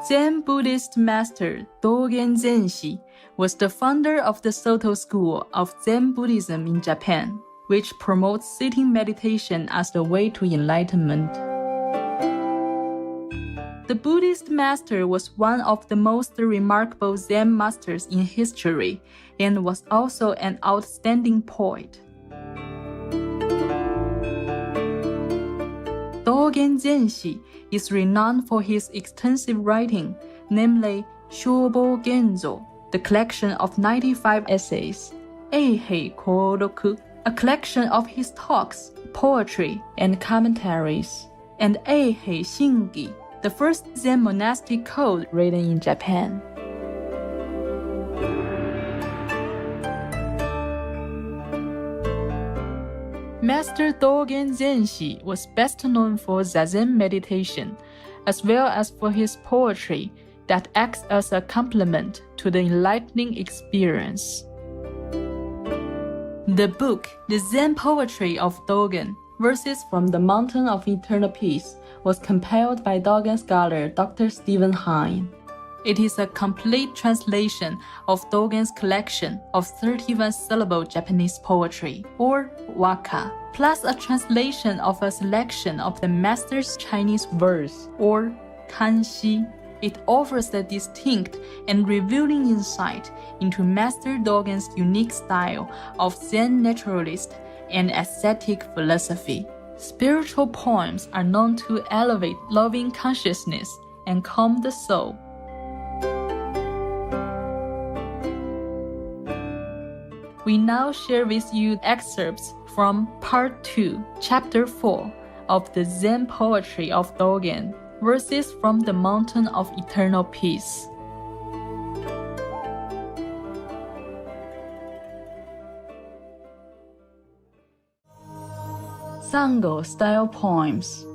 Zen Buddhist master Dogen Zenshi was the founder of the Soto school of Zen Buddhism in Japan, which promotes sitting meditation as the way to enlightenment. The Buddhist master was one of the most remarkable Zen masters in history and was also an outstanding poet. Dogen Zenshi is renowned for his extensive writing, namely Shobo Genzo, the collection of 95 essays, Eihei Koroku, a collection of his talks, poetry, and commentaries, and Eihei Shingi, the first Zen monastic code written in Japan. Master Dogen Zenshi was best known for Zazen meditation, as well as for his poetry that acts as a complement to the enlightening experience. The book, The Zen Poetry of Dogen, Verses from the Mountain of Eternal Peace, was compiled by Dogen scholar Dr. Stephen Hine. It is a complete translation of Dogen's collection of 31-syllable Japanese poetry, or waka, plus a translation of a selection of the master's Chinese verse, or kanshi. It offers a distinct and revealing insight into Master Dogen's unique style of Zen naturalist and ascetic philosophy. Spiritual poems are known to elevate loving consciousness and calm the soul. We now share with you excerpts from Part 2, Chapter 4 of the Zen Poetry of Dogen, Verses from the Mountain of Eternal Peace. Sango-style poems.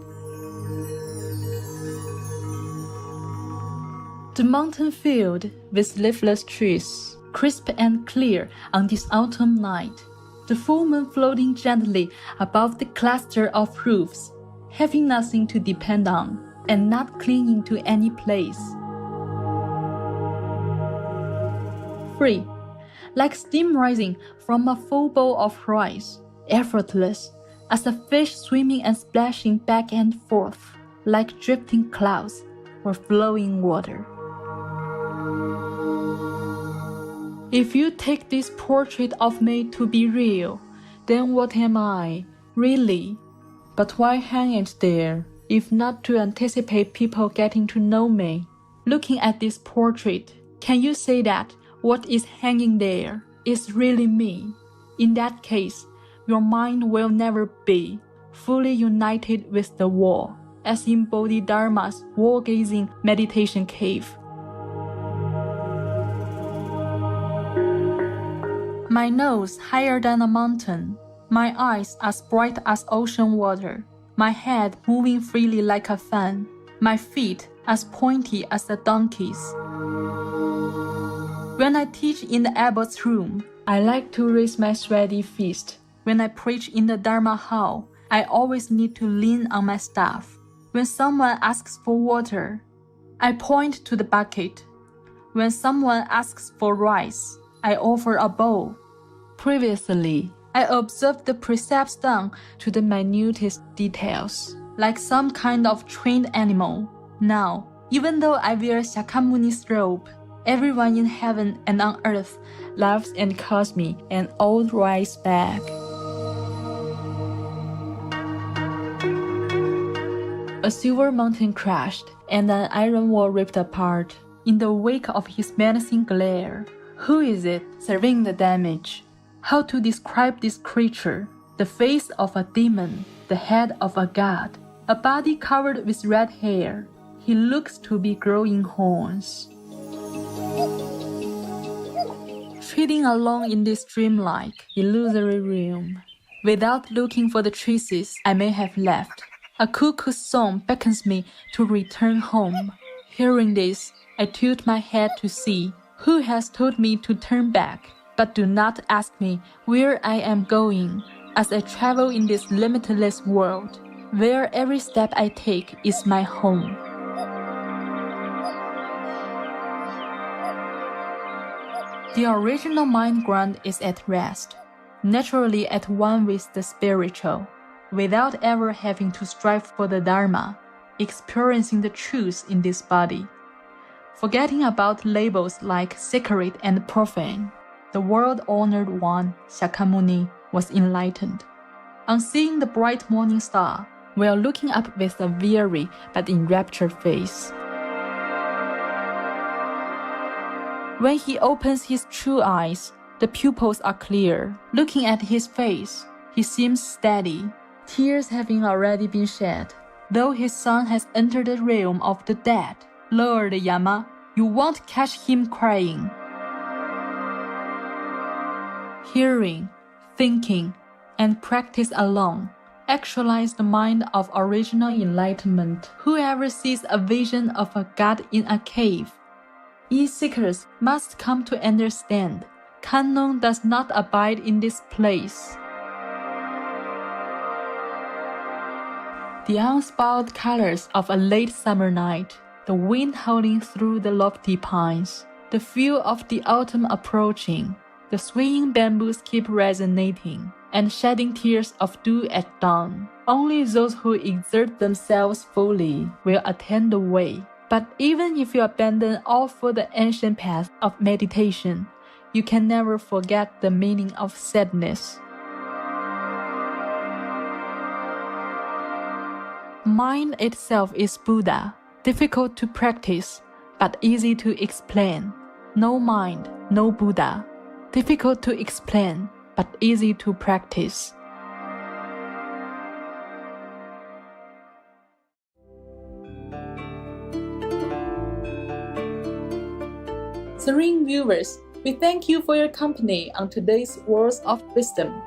The mountain filled with leafless trees, crisp and clear on this autumn night, the full moon floating gently above the cluster of roofs, having nothing to depend on and not clinging to any place. Free, like steam rising from a full bowl of rice, effortless, as a fish swimming and splashing back and forth, like drifting clouds or flowing water. If you take this portrait of me to be real, then what am I, really? But why hang it there, if not to anticipate people getting to know me? Looking at this portrait, can you say that what is hanging there is really me? In that case, your mind will never be fully united with the wall, as in Bodhidharma's wall-gazing meditation cave. My nose higher than a mountain, my eyes as bright as ocean water, my head moving freely like a fan, my feet as pointy as a donkey's. When I teach in the abbot's room, I like to raise my sweaty fist. When I preach in the Dharma hall, I always need to lean on my staff. When someone asks for water, I point to the bucket. When someone asks for rice, I offer a bowl. Previously, I observed the precepts down to the minutest details, like some kind of trained animal. Now, even though I wear Shakyamuni's robe, everyone in heaven and on earth laughs and calls me an old rice bag. A silver mountain crashed, and an iron wall ripped apart. In the wake of his menacing glare, who is it surveying the damage? How to describe this creature? The face of a demon, the head of a god, a body covered with red hair. He looks to be growing horns. Treading along in this dreamlike, illusory realm, without looking for the traces I may have left, a cuckoo's song beckons me to return home. Hearing this, I tilt my head to see who has told me to turn back. But do not ask me where I am going, as I travel in this limitless world, where every step I take is my home. The original mind ground is at rest, naturally at one with the spiritual, without ever having to strive for the Dharma, experiencing the truth in this body. Forgetting about labels like sacred and profane, the world-honored one, Shakyamuni, was enlightened. On seeing the bright morning star, while looking up with a weary but enraptured face. When he opens his true eyes, the pupils are clear. Looking at his face, he seems steady, tears having already been shed. Though his son has entered the realm of the dead, Lord Yama, you won't catch him crying. Hearing, thinking, and practice alone actualize the mind of original enlightenment. Whoever sees a vision of a god in a cave, ye seekers must come to understand, Kannon does not abide in this place. The unspoiled colors of a late summer night, the wind howling through the lofty pines, the feel of the autumn approaching, the swaying bamboos keep resonating and shedding tears of dew at dawn. Only those who exert themselves fully will attain the way. But even if you abandon all for the ancient path of meditation, you can never forget the meaning of sadness. Mind itself is Buddha, difficult to practice, but easy to explain. No mind, no Buddha. Difficult to explain, but easy to practice. Serene viewers, we thank you for your company on today's Words of Wisdom.